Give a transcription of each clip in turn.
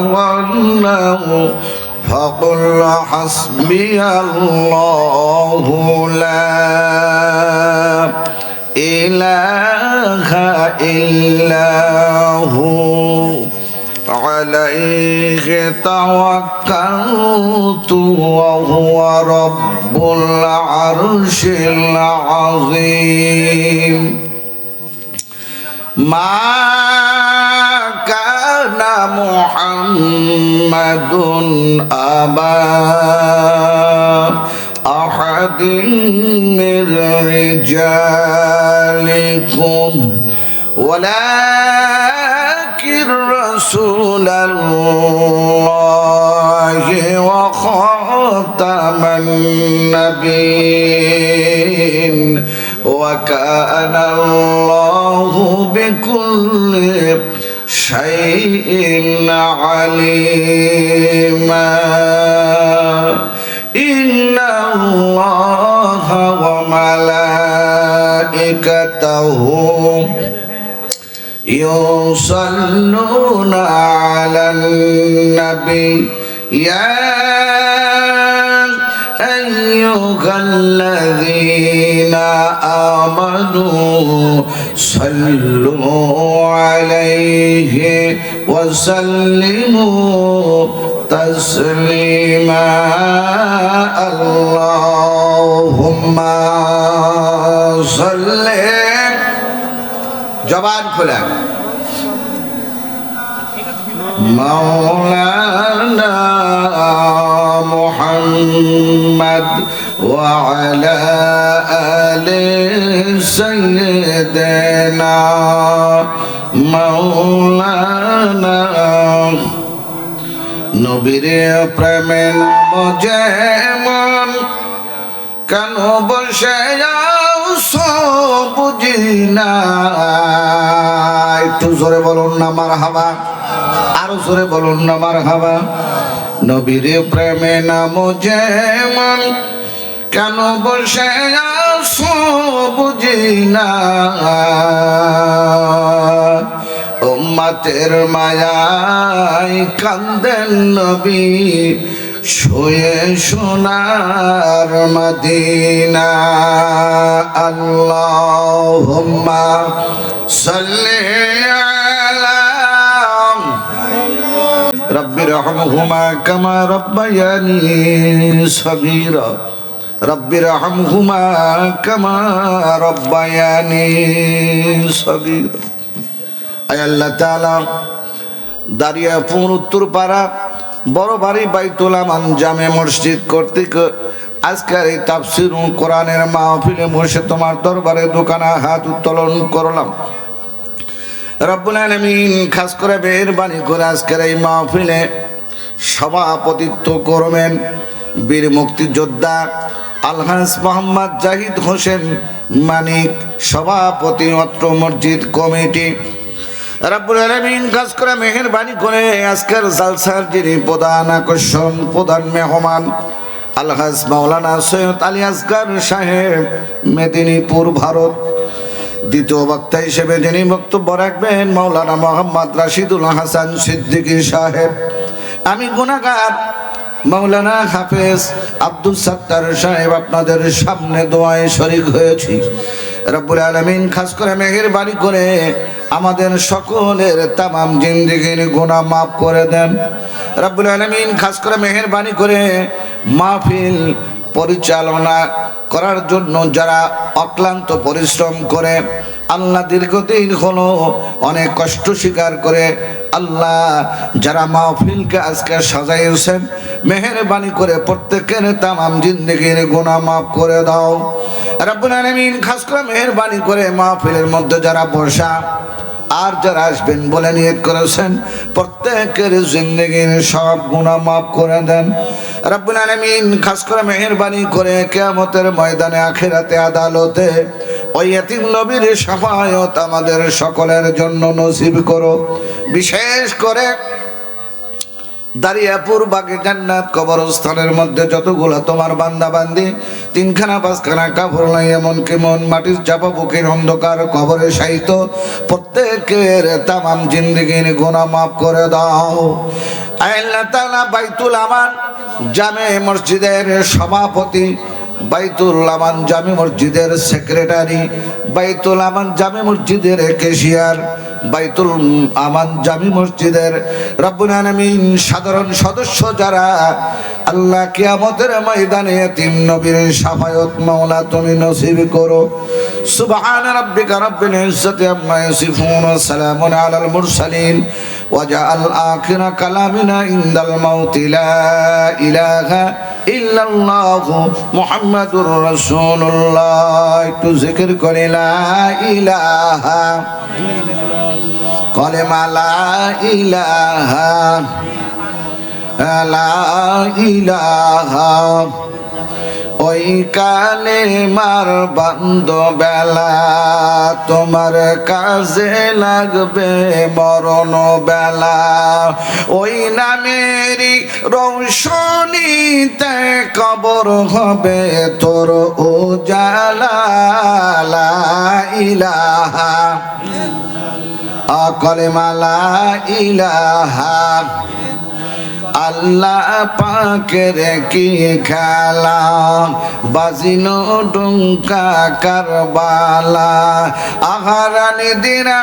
تولوا فقل حسبي الله لا إله إلا هو عليه توكلت وهو رب العرش العظيم ما كان محمد أبا أحد من رجالكم ولكن رسول الله وخاتم النبيين وكان الله بكل شيء عليما إن الله وملائكته يصلون على النبي يا أيها الذين آمنوا صلوا عليه وسلموا تسليما اللهم صل জবান খোলা مولانا محمد وعلى آل سيدنا مولانا নবীর প্রেমের যেমন কেন বসে বুঝি না একটু জোরে বলুন না মারহাবা আরো জোরে বলুন না মারহাবা নবীর প্রেমে নাম যেমন কেন বসে বুঝি না উম্মতের মায়ায় কান্দেন নবী শুয়ে সোনার মদিনা আল্লাহুম্মা সাল্লি আলা রাব্বিরহামহুমা কামা রাব্বায়ানি সগীরা রাব্বিরহামহুমা কামা রাব্বায়ানি সগীরা আয় আল্লাহ তাআলা দারিয়াপুর উত্তরপাড়া বড় বাড়ি বাইতুল আমান জামে মসজিদ কর্তৃক আজকের এই তাফসীর ও কোরআনের মাহফিলে বসে তোমার দরবারে দোকানা হাত উত্তোলন করলাম রব্বুল আলামিন। খাস করে মেহেরবানি করে আজকের এই মাহফিলে সভাপতিত্ব করবেন বীর মুক্তিযোদ্ধা আলহাজ মোহাম্মদ জাহিদ হোসেন মানিক, সভাপতি অত্র মসজিদ কমিটি। রব্বুল আলামিন খাস করে মেহেরবানি করে আজকের জালসার যিনি প্রধান আকর্ষণ, প্রধান মেহমান আলহাজ মাওলানা সৈয়দ আলী আসগর সাহেব, মেদিনীপুর, ভারত। দ্বিতীয় বক্তা হিসেবে যিনি বক্তব্য রাখবেন মাওলানা মোহাম্মদ রাশিদুল হাসান সিদ্দিকী সাহেব। আমি গুনাহগার মাওলানা হাফেজ আব্দুল সত্তার সাহেব আপনাদের সামনে দোয়ায় শরীক হয়েছি। রব্বুল আলামিন খাস করে মেহেরবানি করে আমাদের সকলের তামাম জিন্দেগির গুনাহ মাফ করে দেন। রব্বুল আলামিন খাস করে মেহেরবানি করে মাহফিল পরিচালনা করার জন্য যারা অক্লান্ত পরিশ্রম করে, আল্লাহ দীর্ঘদিন হলো অনেক কষ্ট স্বীকার করে আল্লাহ যারা মাহফিলকে আজকে সাজাইয়েছেন, মেহেরবানি করে প্রত্যেকের তামাম জিন্দেগির গুনাহ মাফ করে দাও। রব্বুল আলামিন খাস করে মেহেরবানি করে মাহফিলের মধ্যে যারা বসা আর যারা আসবেন বলে নিয়ত করেছেন, প্রত্যেকের জিন্দেগির সব গুনাহ মাফ করে দেন। রব্বুল আলামিন খাস করে মেহেরবানি করে কিয়ামতের ময়দানে আখিরাতে আদালতে ওই ইতিম নবীর শাফায়াত আমাদের সকলের জন্য নসিব করো। বিশেষ করে দারিয়াপুর বাগে জান্নাত কবরস্থানের মধ্যে যতগুলো তোমার বান্দা বান্দি তিনখানা পাঁচখানা কাপড় নাই, এমনকি মন মাটির চাপা বুকের অন্ধকার কবরে শায়িত প্রত্যেকের তামাম জিন্দেগির গুনাহ মাফ করে দাও। আল্লাহ তাআলা বাইতুল আমান জামে মসজিদের সভাপতি, বাইতুল আমান জামে মসজিদের সেক্রেটারি, বাইতুল আমান জামে মসজিদের ক্যাশিয়ার, বাইতুল আমান জামি মসজিদের রব্বুল আলামিন সাধারণ সদস্য যারা, আল্লাহ কিয়ামতের ময়দানে তিন নবীর শাফায়াত মাওলা তুমি নসিব করো। সুবহান রাব্বিকা রাব্বিল ইজ্জাতি আম্মা ইয়াসিফুন ওয়া সালামুন আলাল মুরসালিন ওয়া জাআল আখিরা কালামিনা ইনদাল মাউতি লা ইলাহা ইল্লাল্লাহু মুহাম্মাদুর রাসূলুল্লাহ। একটু জিকির করে লা ইলাহা কলেমা লা ইলাহা লা ইলাহা, ওই কালেমার বান্দবেলা তোমার কাজে লাগবে মরণ বেলা। ওই নামেরই রৌশনীতে কবর হবে তোর উজালা। লা ইলাহা কলেমা লা ইলাহা, আল্লাহ পাকের কি খেলা, বাজিনো ডুঙ্কা কারবালা। আহারানি দিনা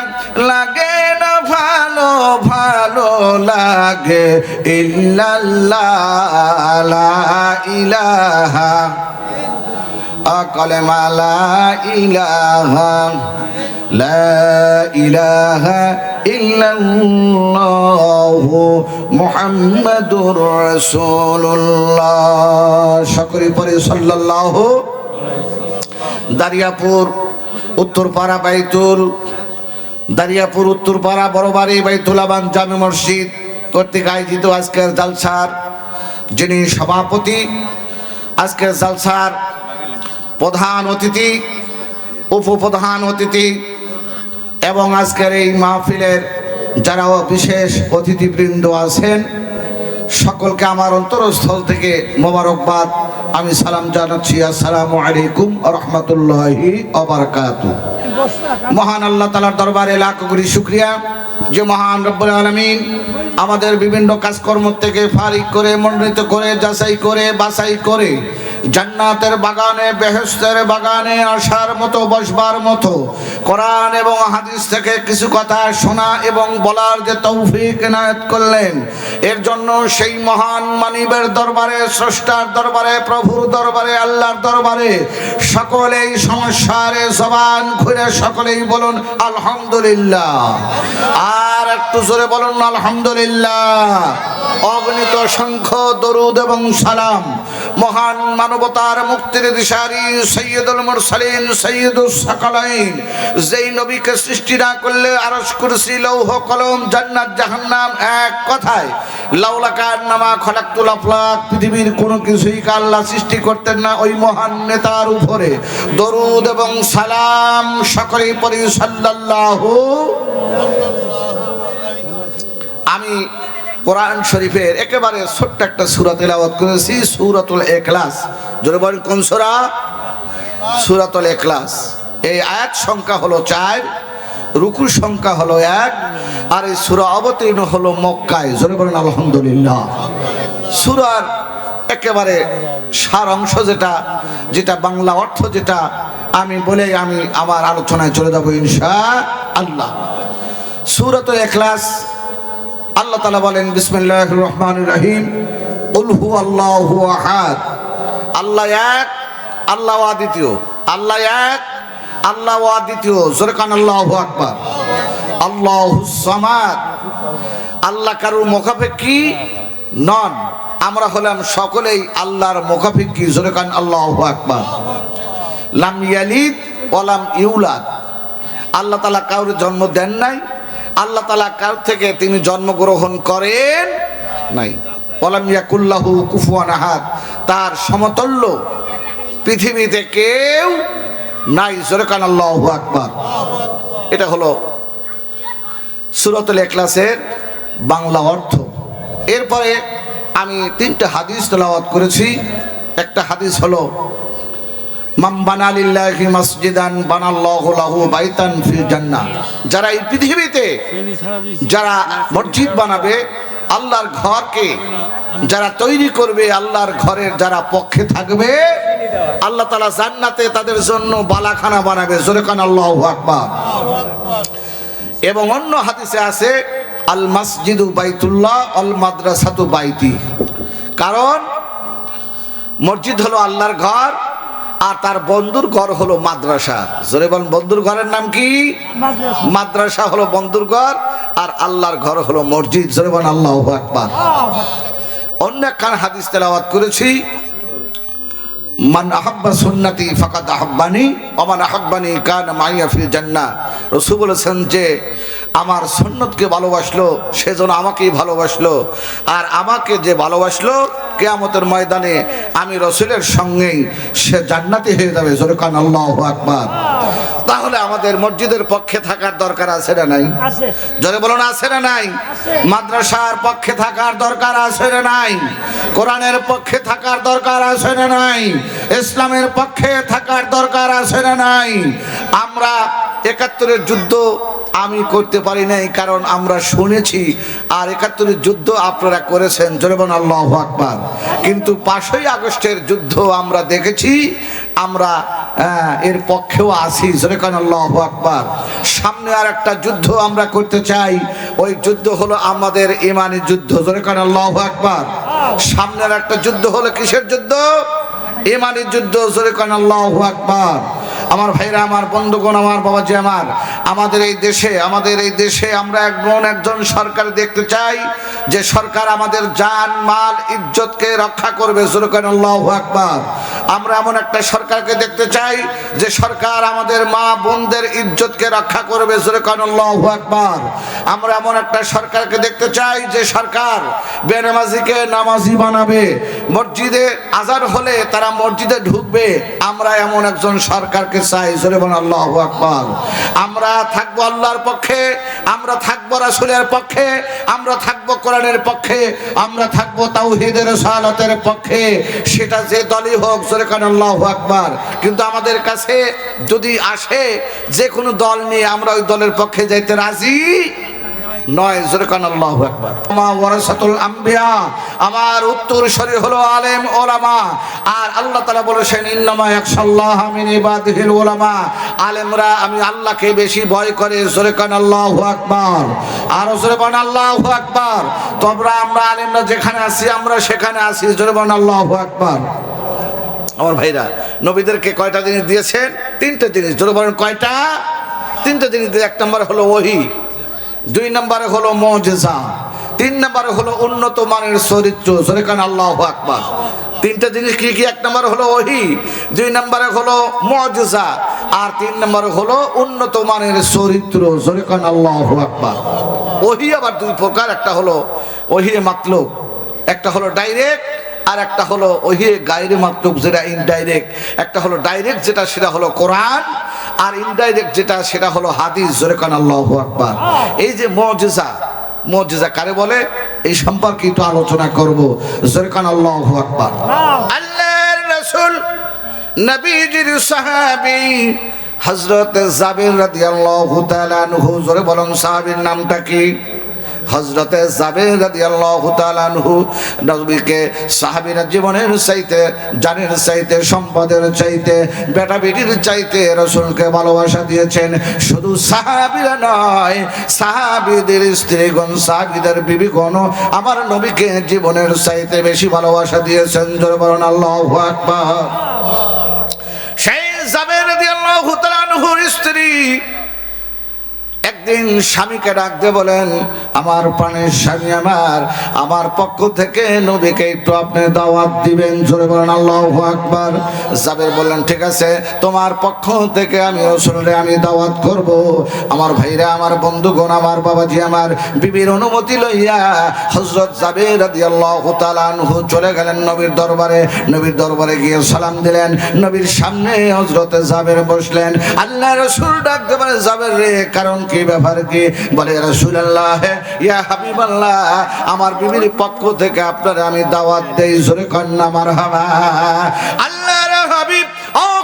লাগে না ভালো, ভালো লাগে ইল্লাল্লাহ। লা ইলাহা কলেমা লা ইলাহা লা ইলাহা ইল্লাল্লাহু মুহাম্মাদুর রাসূলুল্লাহ। সকলে পড়ে সাল্লাল্লাহু। দারিয়াপুর উত্তরপাড়া দারিয়াপুর উত্তরপাড়া বড়বাড়ি বাইতুল আমান জামে মসজিদ কর্তৃক আয়োজিত আজকের জালসার যিনি সভাপতি, আজকের জালসার প্রধান অতিথি, উপপ্রধান অতিথি এবং আজকের এই মাহফিলের যারা বিশেষ অতিথিবৃন্দ আছেন, সকলকে আমার অন্তরস্থল থেকে মোবারকবাদ, আমি সালাম জানাচ্ছি। আসসালামু আলাইকুম ওয়া রাহমাতুল্লাহি ওয়া বারাকাতুহু। মহান আল্লাহ তাআলার দরবারে লাখ কোটি শুকরিয়া যে মহান রব্বুল আলামিন আমাদের বিভিন্ন কাজকর্ম থেকে ফারিক করে, মনোনীত করে, যাচাই করে, বাছাই করে জান্নাতের বাগানে, বেহেশতের বাগানে আসার মতো, বসবার মতো কোরআন এবং হাদিস থেকে কিছু কথা শোনা এবং বলার যে তৌফিক এনায়েত করলেন, এর জন্য সেই মহান মানিবের দরবারে, স্রষ্টার দরবারে, প্রভুর দরবারে, আল্লাহর দরবারে সকলেই সমস্যার জবান খুলে সকলেই বলুন আলহামদুলিল্লাহ। আর একটু জোরে বলুন আলহামদুলিল্লাহ। অগণিত সংখ্য দরুদ এবং সালাম মহান মানবতার মুক্তির দিশারি সৈয়দুল মুরসালিন সৈয়দুস সাকালাইন, যেই নবীকে সৃষ্টি না করলে আরশ কুরসি লৌহ কলম জান্নাত জাহান্নাম এক কথায় লাউলাকা নামা খলাকতুল আফলাক, পৃথিবীর কোনো কিছুই আল্লাহ সৃষ্টি করতেন না, ওই মহান নেতার উপরে দরুদ এবং সালাম সকলেই পড়ি সাল্লাল্লাহু। আমি কোরআন শরীফের একেবারে ছোট্ট একটা সূরা তেলাওয়াত করেছি, সূরাতুল ইখলাস। জোরে বলেন কোন সূরা? সূরাতুল ইখলাস। এই আয়াত সংখ্যা হলো 4, রুকু সংখ্যা হলো 1, আর এই সূরা অবতীর্ণ হলো মক্কায়। জোরে বলেন আলহামদুলিল্লাহ। সূরার একেবারে সার অংশ যেটা বাংলা অর্থ যেটা আমি বলে আমি আমার আলোচনায় চলে যাব ইনশাআল্লাহ। সূরাতুল ইখলাস আল্লাহ তাআলা বলেন বিসমিল্লাহির রহমানির রহিম, কুল হুয়াল্লাহু আহাদ, আল্লাহ এক, আল্লাহ অদ্বিতীয়, আল্লাহ এক, আল্লাহ অদ্বিতীয়। জোরে কান আল্লাহু আকবার। আল্লাহুস সামাদ, আল্লাহ কারুর মুখাপেক্ষী নন, আমরা হলাম সকলেই আল্লাহর মুখাপেক্ষী। জোরে কান আল্লাহু আকবার। লাম ইয়ালিদ ওয়া লাম ইউলাদ, আল্লাহ তাআলা কারুর জন্ম দেন নাই, আল্লাহ তাআলা কার থেকে তিনি জন্মগ্রহণ করেন নাই। ওয়ালাম ইয়াকুল্লাহু কুফুয়ান আহাদ, তার সমতুল্য পৃথিবীতে কেউ নাই। জোরে কান আল্লাহু আকবার। এটা হলো সূরাতুল ইখলাসের বাংলা অর্থ। এরপরে আমি 3টা হাদিস তেলাওয়াত করেছি। একটা হাদিস হলো মান বানা লিল্লাহি মসজিদান বানাল্লাহু লাহু বাইতান ফিল জান্নাহ। যারা এই পৃথিবীতে যারা মসজিদ বানাবে, আল্লাহর ঘরকে যারা তৈরি করবে, আল্লাহর ঘরের যারা পক্ষে থাকবে, আল্লাহ তাআলা জান্নাতে তাদের জন্য বালাখানা বানাবে। জোরে কান আল্লাহু আকবার। এবং অন্য হাদিসে আছে আল মসজিদু বাইতুল্লাহ আল মাদ্রাসাতু বাইতি। কারণ মসজিদ হলো আল্লাহর ঘর আর তার বন্ধুর ঘর হলো মাদ্রাসা। জোরে বলেন, বন্ধুর ঘরের নাম কি? মাদ্রাসা হলো বন্ধুর ঘর আর আল্লাহর ঘর হলো মসজিদ। জোরে বলেন আল্লাহু আকবার। অন্য একখান হাদিস তেলাওয়াত করেছি মান আহাব্বা সুন্নতি ফাকাদ আহাব্বানি ওয়া মান আহাব্বানি কানা মাইয়া ফিল জান্নাহ। রাসূল বলেছেন যে আমার সুন্নতকে ভালোবাসলো সেজন্য আমাকেই ভালোবাসলো, আর আমাকে যে ভালোবাসলো কিয়ামতের ময়দানে আমি রাসূলের সঙ্গেই সে জান্নাতি হয়ে যাবে। জোরে কান আল্লাহু আকবার। তাহলে আমাদের মসজিদের পক্ষে থাকার দরকার আছে না নাই? জোরে বলুন, আছে না নাই? মাদ্রাসার পক্ষে থাকার দরকার আছে না নাই? কোরআনের পক্ষে থাকার দরকার আছে না নাই? ইসলামের পক্ষে থাকার দরকার আছে না নাই? আমরা ৭১-এর যুদ্ধ আমি করতে পারি নাই, কারণ আমরা শুনেছি, আর ৭১-এর যুদ্ধ আপনারা করেছেন। জোরে বলুন আল্লাহু আকবার। কিন্তু ৫ই আগস্টের যুদ্ধ আমরা দেখেছি, আমরা এর পক্ষেও আছি। জোরে বলুন আল্লাহু আকবার। সামনে আর একটা যুদ্ধ আমরা করতে চাই, ওই যুদ্ধ হলো আমাদের ঈমানি যুদ্ধ। জোরে বলুন আল্লাহু আকবার। সামনের একটা যুদ্ধ হলো কিসের যুদ্ধ? ঈমানি যুদ্ধ। জোরে বলুন আল্লাহু আকবার। আমার ভাইরা, আমার বন্ধুগণ, আমার বাবাজি, আমাদের এই দেশে আমরা একজন সরকার দেখতে চাই যে সরকার আমাদের জান মাল ইজ্জতকে রক্ষা করবে। জোরে বলুন আল্লাহু আকবার। আমরা এমন একটা সরকারকে দেখতে চাই যে সরকার আমাদের মা বোনদের ইজ্জতকে রক্ষা করবে। জোরে বলুন আল্লাহু আকবার। আমরা এমন একটা সরকারকে দেখতে চাই যে সরকার বেনামাজিকে নামাজি বানাবে, মসজিদে আজান হলে তারা মসজিদে ঢুকবে। আমরা এমন একজন সরকারকে চাই। জোরে বলুন আল্লাহু আকবার। আমরা থাকবো আল্লাহর পক্ষে, আমরা থাকবো রাসূলের পক্ষে, আমরা থাকবো কোরআনের পক্ষে, আমরা থাকবো তাওহীদের রিসালাতের পক্ষে, সেটা যে দলই হোক। জোরে বলুন আল্লাহু আকবার। কিন্তু আমাদের কাছে যদি আসে যে কোনো দল নিয়ে, আমরা ওই দলের পক্ষে যাইতে রাজি নয়। জোরে বলুন আল্লাহু আকবার। মা ওয়ারাসাতুল আম্বিয়া, আমার উত্তরসূরি হলো আলেম ওলামা। আর আল্লাহ তাআলা বলেছেন ইন্নামা ইয়াখশাল্লাহা মিন ইবাদিহিল উলামা। আলেমরা আমি আল্লাহকে বেশি ভয় করে। জোরে বলুন আল্লাহু আকবার। আর জোরে বলুন আল্লাহু আকবার। তোমরা আমরা আলেমরা যেখানে আছি আমরা সেখানে আছি। জোরে বলুন আল্লাহু আকবার। আমার ভাইরা, নবীদেরকে কয়টা জিনিস দিয়েছেন? 3টা জিনিস। জোরে বলেন কয়টা? 3টা জিনিস। 1 নম্বর হলো ওহী, 2 নম্বরে হলো মুজিজা, 3 নম্বরে হলো উন্নত মানের চরিত্র। জোরে বলেন আল্লাহু আকবার। 3টা জিনিস কি কি? 1 নম্বরে হলো ওহী, 2 নম্বরে হলো মুজিজা, আর 3 নম্বরে হলো উন্নত মানের চরিত্র। জোরে বলেন আল্লাহু আকবার। ওহী আবার 2 প্রকার, একটা হলো ওহী মাতলুব, একটা হলো ডাইরেক্ট, আর একটা হলো ওহী গায়রে মাতলুব যেটা ইনডাইরেক্ট। একটা হলো ডাইরেক্ট যেটা সেটা হলো কোরআন, আর ইনডাইরেক্ট যেটা সেটা হলো হাদিস। জোরে বলেন আল্লাহু আকবার। এই যে মুজিজা কারে বলে এই সম্পর্কে একটু আলোচনা করব। জোরে বলেন আল্লাহু আকবার। আল্লাহর রাসূল নবীজির সাহাবী হযরত জাবের রাদিয়াল্লাহু তাআলা আনহু। জোরে বলেন সাহাবীর নামটা কি? হযরতে জাবের রাদিয়াল্লাহু তাআলা আনহু নবীকে সাহাবীরা জীবনের চাইতে, জানের চাইতে, সম্পদের চাইতে, বেটা বেটির চাইতে রাসূলকে ভালোবাসা দিয়েছেন। শুধু সাহাবীরা নয়, সাহাবীদের স্ত্রীগণ, সাহাবীদের বিবিগণ আমার নবীকে জীবনের চাইতে বেশি ভালোবাসা দিয়েছেন। জোরে বলুন আল্লাহু আকবার। সেই জাবের রাদিয়াল্লাহু তাআলা আনহুর স্ত্রী একদিন স্বামীকে ডাক দিয়ে বলেন, আমার প্রাণের স্বামী, আমার পক্ষ থেকে নবীকে একটু আপনি দাওয়াত দিবেন। জোরে বলেন আল্লাহু আকবার। জাবের বললেন, ঠিক আছে, তোমার পক্ষ থেকে আমি রাসূলকে আমি দাওয়াত করব। আমার ভাইরা, আমার বন্ধুগণ, আমার বাবাজি, আমার বিবির অনুমতি লইয়া হযরত জাবের রাদিয়াল্লাহু তাআলা আনহু চলে গেলেন নবীর দরবারে। নবীর দরবারে গিয়ে সালাম দিলেন। নবীর সামনে হযরত জাবের বসলেন। আল্লাহর রাসূল ডাক দিয়ে বলেন, জাবের রে, কারণ কি ব্যাপার কি? বলে রাসূলুল্লাহ ইয়া হাবিবাল্লাহ, আমার বিবির পক্ষ থেকে আপনারা আমি দাওয়াত দেই। জোরে কন্না মারহাবা। আল্লাহর হাবিব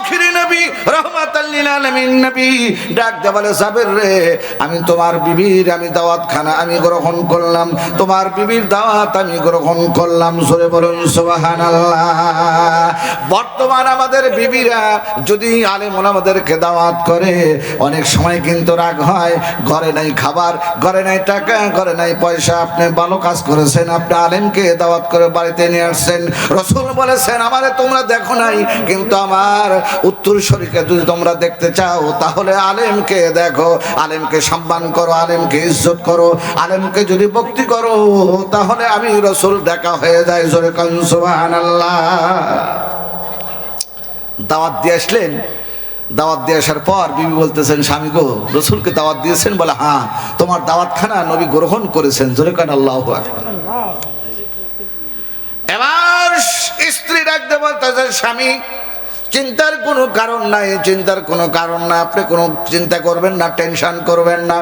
আখিরি নবী রাহমাতাল লিল আলামিন নবী ডাক দে বলে সাবের রে, আমি তোমার বিবির আমি দাওয়াত খানা আমি গ্রহণ করলাম, তোমার বিবির দাওয়াত আমি গ্রহণ করলাম। জোরে বলুন সুবহানাল্লাহ। বর্তমান আমাদের বিবিরা যদি আলেম ওলামাদেরকে দাওয়াত করে, অনেক সময় কিন্তু রাগ হয়, ঘরে নাই খাবার, ঘরে নাই টাকা, ঘরে নাই পয়সা। আপনি ভালো কাজ করেছেন, আপনি আলেমকে দাওয়াত করে বাড়িতে নিয়ে আসছেন। রাসূল বলেছেন আমারে তোমরা দেখো নাই, কিন্তু আমার উত্তরসূরিকে যদি তোমরা দেখতে চাও তাহলে আলেমকে দেখো, আলেমকে সম্মান করো, আলেমকে ইজ্জত করো, আলেমকে যদি ভক্তি করো তাহলে আমি রাসূল দেখা হয়ে যায়। জোরে কোন সুবহানাল্লাহ। দাওয়াত দিয়ে আসলেন, দাওয়াত দিয়ে আসার পর বিবি বলতেছেন স্বামী গো, রাসূলকে দাওয়াত দিয়েছেন? বলে হ্যাঁ, তোমার দাওয়াত খানা নবী গ্রহণ করেছেন। জোরে কোন আল্লাহু আকবার। এবার স্ত্রী ডাকতে বলতেছে স্বামী চিন্তার কোনো কারণ নাই, চিন্তার কোনো কারণ না, আপনি কোনো চিন্তা করবেন না, টেনশন করবেন না,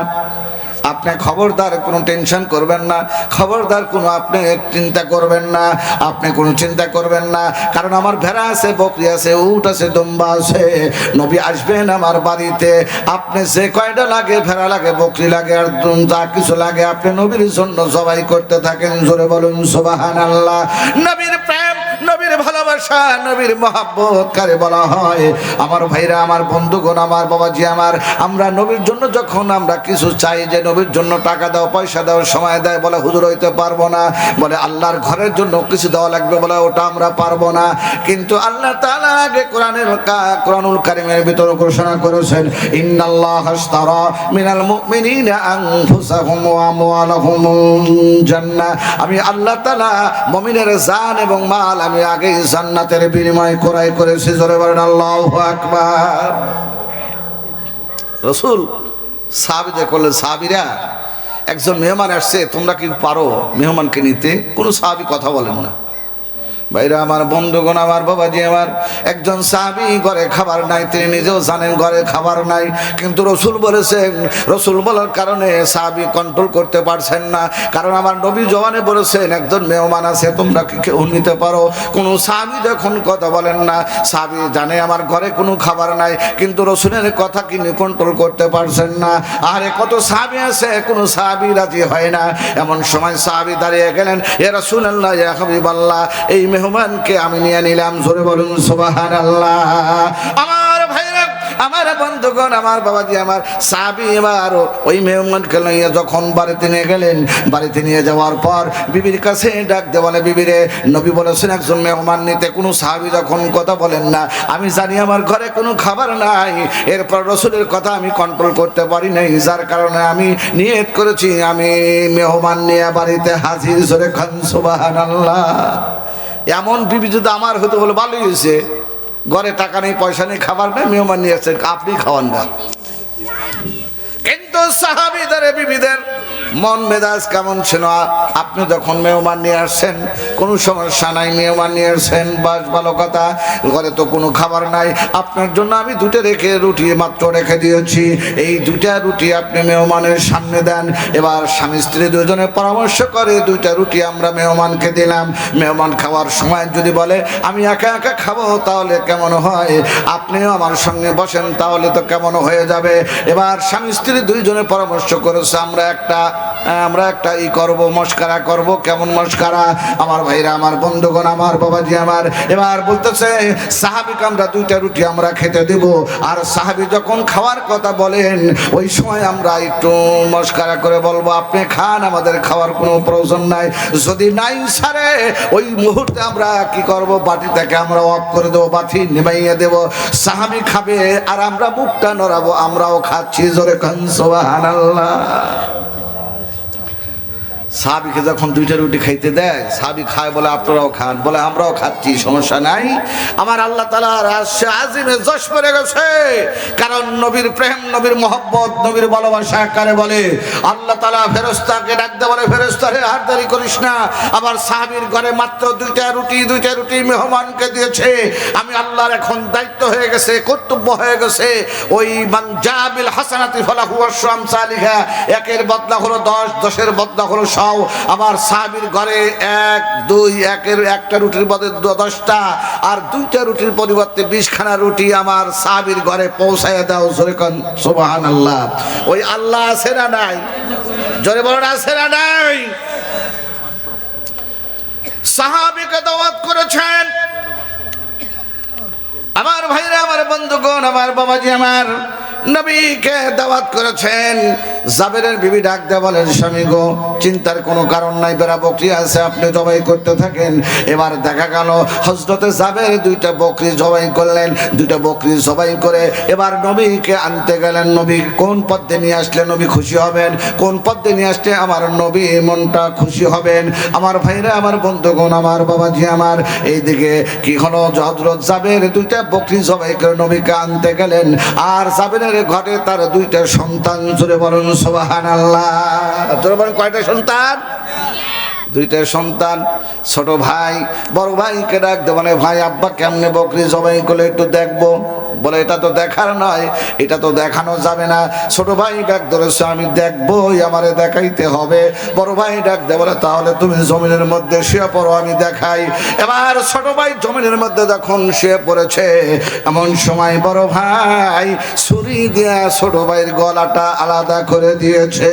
আপনি খবরদার কোনো টেনশন করবেন না, খবরদার কোনো আপনি চিন্তা করবেন না, আপনি কোনো চিন্তা করবেন না। কারণ আমার ভেড়া আছে, বকরি আছে, উট আছে, দুম্বা আছে, নবী আসবেন আমার বাড়িতে। আপনি যে কয়টা লাগে, ভেড়া লাগে, বকরি লাগে, আর যা কিছু লাগে আপনি নবীর জন্য সবাই করতে থাকেন। জোরে বলুন সুবহানাল্লাহ। নবীর প্রেম, নবীর ভালোবাসা, নবীর মহব্বত কারে বলা হয়? আমার ভাইরা, আমার বন্ধুগণ, আমার বাবাজি আমার, আমরা নবীর জন্য যখন আমরা কিছু চাই, যে নবীর জন্য টাকা দাও, পয়সা দাও, সময় দেয়, বলে হুজুর হইতে পারবো না, বলে আল্লাহর ঘরের জন্য কিছু দেওয়া লাগবে, বলে ওটা আমরা পারবো না। কিন্তু আল্লাহ তাআলা আগে কোরআনুল কারীমের ভিতরে ঘোষণা করেছেন ইন্নাল্লাহা আশতারা মিনাল মুমিনিনা আনফুসাহুম ওয়া আমওয়ালাহুম জান্নাহ। আমি আল্লাহ তাআলা মুমিনের জান এবং মাল আমি আগেই জান্নাতের বিনিময়ে ক্রয় করেছি। জোরে বলেন আল্লাহু আকবার। রাসূল সাহাবীদের করলেন, সাহাবীরা একজন মেহমান আসছে, তোমরা কি পারো মেহমানকে নিতে? কোনো সাহাবী কথা বলেন না। ভাইরা আমার, বন্ধুগণ আমার, বাবাজি আমার, একজন সাহাবী ঘরে খাবার নাই, তিনি নিজেও জানেন ঘরে খাবার নাই, কিন্তু রাসূল বলেছেন, রাসূল বলার কারণে সাহাবী কন্ট্রোল করতে পারছেন না। কারণ আমার নবী জবানে বলেছেন একজন মেহমান আছে, তোমরা কি কেউ নিতে পারো? কোনো সাহাবী যখন কথা বলেন না, সাহাবী জানে আমার ঘরে কোনো খাবার নাই, কিন্তু রাসূলের কথা তিনি কন্ট্রোল করতে পারছেন না। আরে কত সাহাবী আছে, কোনো সাহাবী রাজি হয় না। এমন সময় সাহাবী দাঁড়িয়ে গেলেন, ইয়া রাসূলুল্লাহ, ইয়া হাবিবাল্লাহ, এই মেহমানকে আমি নিয়ে নিলাম। জোরে বলুন সুবহানাল্লাহ। আমার ভাইরা, আমার বন্ধুগণ, আমার বাবাজি আমার, সাহাবী এবার ওই মেহমানকে নিয়ে যখন বাড়িতে নিয়ে গেলেন, বাড়িতে নিয়ে যাওয়ার পর বিবির কাছে ডাক দিয়ে বলে, বিবিরে, নবী বলেছেন একজন মেহমান নিতে। কোনো সাহাবী যখন কথা বলেন না, আমি জানি আমার ঘরে কোনো খাবার নাই, এরপর রাসূলের কথা আমি কন্ট্রোল করতে পারি নাই, যার কারণে আমি নিয়ত করেছি আমি মেহমান নিয়ে বাড়িতে হাজির। জোরে খান সুবহানাল্লাহ। এমন বিবি যদি আমার হতে বলে ভালোই হয়েছে, ঘরে টাকা নেই, পয়সা নেই, খাবার নেই, মেহমান নিয়ে আসছেন, আপনি খাওয়ান না। কিন্তু সাহাবীদের বিবিদের মন মেজাজ কেমন ছিল? আপনি যখন মেহমান নিয়ে আসছেন কোনো সমস্যা নাই, মেহমান নিয়ে আসছেন, বাস ভালো কথা, ঘরে তো কোনো খাবার নাই, আপনার জন্য আমি দুটো রুটি মাত্র রেখে দিয়েছি, এই দুটা রুটি আপনি মেহমানের সামনে দেন। এবার স্বামী স্ত্রী দুজনে পরামর্শ করে দুইটা রুটি আমরা মেহমানকে দিলাম। মেহমান খাওয়ার সময় যদি বলে আমি একা একা খাবো তাহলে কেমন হয়? আপনিও আমার সঙ্গে বসেন তাহলে তো কেমন হয়ে যাবে। এবার স্বামী স্ত্রী দুইজনে পরামর্শ করেছে আমরা একটা করব, মস্কারা করব। কেমন মস্কারা? আমার ভাইরা, আমার বন্ধুগণ, আমার বাবাজি আমার, এবার বলতেছে সাহাবীকে আমরা দুইটা রুটি আমরা খেতে দেব, আর সাহাবী যখন খাওয়ার কথা বলেন ওই সময় আমরা একটু মস্কারা করে বলবো আপনি খান, আমাদের খাওয়ার কোনো প্রয়োজন নাই। যদি নাই সারে ওই মুহূর্তে আমরা কি করব, বাটি থেকে আমরা অফ করে দেবো, বাতি নিভাইয়ে দেব, সাহাবী খাবে আর আমরা মুখটা নড়াবো, আমরাও খাচ্ছি। জোরে খান সুবহানাল্লাহ। সাহাবীকে যখন দুইটা রুটি খাইতে দেয়, সাহাবী খায়, বলে আপনারাও খান, বলে আমরাও খাচ্ছি, সমস্যা নাই। আমার আল্লাহ তাআলার আরশে আজিমে যশ পড়ে গেছে, কারণ নবীর প্রেম, নবীর মহব্বত, নবীর ভালোবাসা কারে বলে। আল্লাহ তাআলা ফেরেশতাকে ডাকতে বলে, ফেরেশতা রে আর দেরি করিস না, আমার সাহাবীর ঘরে মাত্র দুইটা রুটি মেহমানকে দিয়েছে, আমি আল্লাহর এখন দায়িত্ব হয়ে গেছে, কর্তব্য হয়ে গেছে, ওই মান জাবিল হাসানাতি ফালাহু আশরু আমসালিহা, একের বদলা হলো 10, 10-এর বদলা হলো 100। আমার সাহাবীর ঘরে 1, 2, একের একটা রুটির বদলে 10টা, আর দুইটা রুটির পরিবর্তে 20খানা রুটি আমার সাহাবীর ঘরে পৌঁছায় দাও। জোরে কোন সুবহানাল্লাহ। ওই আল্লাহ আছে না নাই? জোরে বলেন আছে না নাই? সাহাবীকে দাওয়াত করেছেন। আমার ভাইরা, আমার বন্ধুগণ, আমার বাবাজি, আমার নবীকে দাওয়াত করেছেন। জাবেরের বিবি ডাক দেয়া বলেন, স্বামী গো, চিন্তার কোনো কারণ নাই, বেড়া বকরি আছে, আপনি জবাই করতে থাকেন। এবার দেখা গেল হযরতে জাবের দুইটা বকরি জবাই করলেন। দুইটা বকরি জবাই করে এবার নবীকে আনতে গেলেন। নবী কোন পথে নিয়ে আসলে নবী খুশি হবেন, কোন পথে নিয়ে আসলে আমার নবী মনটা খুশি হবেন। আমার ভাইরা, আমার বন্ধুগণ, আমার বাবাজি, আমার এইদিকে কি হলো, হযরত জাবের দুইটা বকরি জবাই করে নবীকে আনতে গেলেন। আর জাবেরের ঘরে তার দুইটা সন্তান। জোরে বলুন সুবহানাল্লাহ। জোরে বলুন, কয়টা সন্তান? দুইটা সন্তান। ছোট ভাই বড় ভাইকে ডাক দে, মানে ভাই আব্বা কেমনে বকরি জবাই করলে একটু দেখবো। বলে এটা তো দেখার নয়, এটা তো দেখানো যাবে না। ছোট ভাই ডাক ধরেছে, আমি দেখবোই, আমারে দেখাইতে হবে। বড় ভাই ডাক দে, বলে তাহলে তুমি জমিনের মধ্যে শুয়ে পড়ো, আমি দেখাই। এবার ছোট ভাই জমিনের মধ্যে যখন শুয়ে পড়েছে, এমন সময় বড় ভাই ছুরি দিয়া ছোট ভাইয়ের গলাটা আলাদা করে দিয়েছে।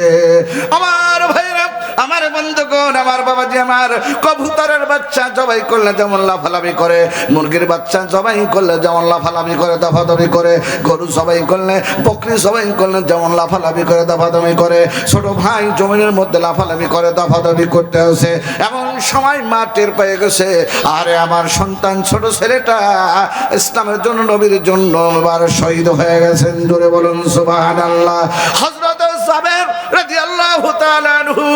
আমার ভাইরা, আমার বন্ধুগণ, আমার বাবাজি, আমার কবুতরের বাচ্চা জবাই করলে যেমন লাফালাফি করে, মুরগির বাচ্চা জবাই করলে যেমন লাফালাফি করে, দাফাদাফি করে, গরু জবাই করলে, বকরি জবাই করলে যেমন লাফালাফি করে, দাফাদাফি করে, ছোট ভাই জমিনের মধ্যে লাফালাফি করে, দাফাদাফি করতে আছে। এমন সময় মা টের পেয়ে গেছে, আরে আমার সন্তান ছোট ছেলেটা ইসলামের জন্য, নবীর জন্য এবার শহীদ হয়ে গেছেন। জোরে বলুন সুবহানাল্লাহ। হযরত জাবের রাদিয়াল্লাহু তাআলা আনহু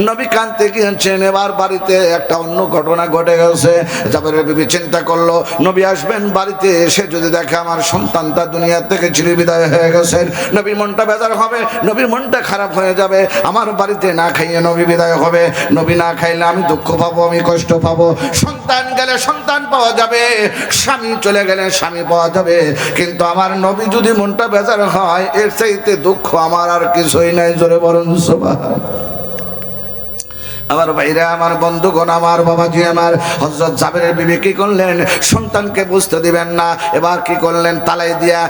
নবী কানতে গিয়েছেন। এবার বাড়িতে একটা অন্য ঘটনা ঘটে গেছে। জাবেরের বিবি চিন্তা করলো, নবী আসবেন, বাড়িতে এসে যদি দেখে আমার সন্তানটা দুনিয়া থেকে চির বিদায় হয়ে গেছেন, নবীর মনটা বেজার হবে, নবীর মনটা খারাপ হয়ে যাবে। আমার বাড়িতে না খাইয়ে নবী বিদায় হবে, নবী না খাইলে আমি দুঃখ পাবো, আমি কষ্ট পাবো। সন্তান গেলে সন্তান পাওয়া যাবে, স্বামী চলে গেলে স্বামী পাওয়া যাবে, কিন্তু আমার নবী যদি মনটা বেজার হয়, এর চাইতে দুঃখ আমার আর কিছুই নাই। জোরে বলুন সুবহানাল্লাহ। আমার ভাইরা, আমার বন্ধুগণ, আমার বাবাজি, আমার হযরত জাবেরের বিবি কি করলেন, সন্তানকে বুঝতে দিবেন না, এবার কি করলেন, তালাই দিয়া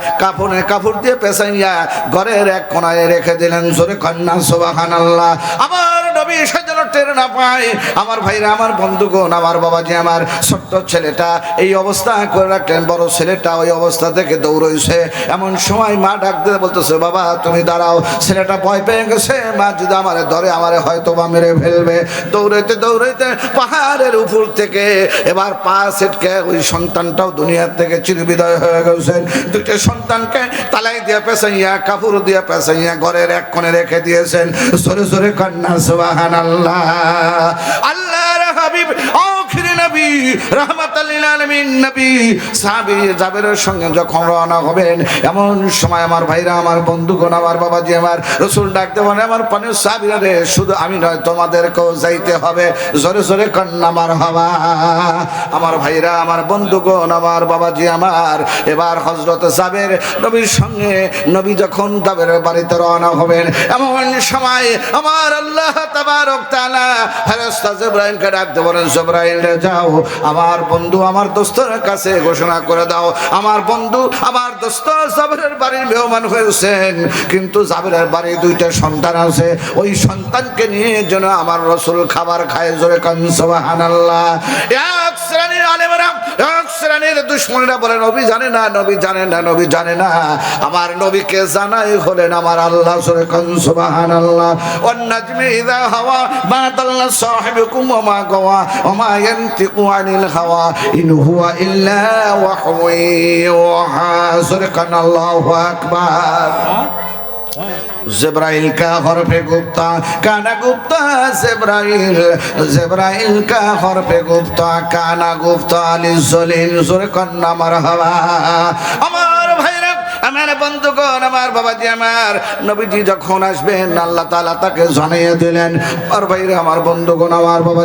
কাপড় দিয়ে পেঁচাইয়া ঘরের এক কোণায় রেখে দিলেন। জোরে কন্যা সুবহানাল্লাহ। আমার নবী সেজন্য টের না পায়। আমার ভাইরা, আমার বন্ধুগণ, আমার বাবাজি, আমার ছোট্ট ছেলেটা এই অবস্থা করে রাখলেন। বড় ছেলেটা ওই অবস্থা থেকে দৌড়ইছে। এমন সময় মা ডাক দিয়ে বলতেছে, বাবা তুমি দাঁড়াও, ছেলেটা ভয় পেয়ে গেছে, মা যদি আমারে ধরে আমারে হয়তো বা মেরে ফেলবে। দৌড়াইতে দৌড়াইতে পাহাড়ের উপর থেকে এবার পা ছিটকে ওই সন্তানটাও দুনিয়ার থেকে চিরবিদায় হয়ে গেছেন। দুইটা সন্তানকে তালাই দিয়ে পেঁচাইয়া, কাপড় দিয়ে পেঁচাইয়া ঘরের এক কোণে রেখে দিয়েছেন। জোরে জোরে কন্যা সুবহানাল্লাহ। আল্লাহর হাবিব আখির নবী, রাহমাতাল লিল আলামিন নবী সাহাবী জাবেরের সঙ্গে যখন রওনা হবেন, এমন সময় আমার ভাইরা, আমার বন্ধুগণ, আমার বাবাজি, আমার রাসূল ডাকতে বলেন, আমার পানির সাহাবীরা রে, শুধু আমি নয় তোমাদেরকেও যাইতে হবে। জোরে জোরে কন্যা মারহাবা। আমার ভাইরা, আমার বন্ধুগণ, আমার বাবাজি, আমার এবার হযরত জাবের নবীর সঙ্গে, নবী যখন জাবেরের বাড়িতে রওনা হবেন, এমন সময় আমার আল্লাহ তাবারক তাআলা ফেরেশতা জিবরাইলকে ডাকতে বলেন, জিবরাইল রে যাও, আমার বন্ধু, আমার দোস্তের কাছে ঘোষণা করে দাও, আমার বন্ধু, আমার দোস্ত জাবেরের বাড়ির মেহমান হয়েছেন, কিন্তু জাবেরের বাড়ি দুইটা সন্তান আছে, ওই সন্তানকে নিয়ে যেন আমার রাসূল খাবার খায়। জোরে কান সুবহানাল্লাহ। এক শ্রেণীর আলেমরা, এক শ্রেণীর দুশমনেরা বলে, নবী জানে না, নবী জানে না, নবী জানে না। আমার নবীকে জানাই হলেন আমার আল্লাহ। জোরে কান সুবহানাল্লাহ। ওয়ান নাজমি ইযা হাওয়া মা দাল্লা সাহিবুকুম ওয়া মা গাওয়া ওয়া মা ইয়ানতিকু আনিল হাওয়া ইন হুয়া ইল্লা ওয়াহয়ুন ইউহা। জোরে কান আল্লাহু আকবার। जिब्राइल का हरफे गुप्ता काना गुप्ता जिब्राइल का हरफे गुप्ता काना गुप्ता लिजलिल सुर कन्ना मरहबा আমার ভাইরা আমার বন্ধুগণ আমার বাবাজি আমার নবীজি যখন আসবেন আল্লাহ তাআলা তাকে জানিয়ে দিলেন আর ভাইরা আমার বন্ধুগণ আমার বাবা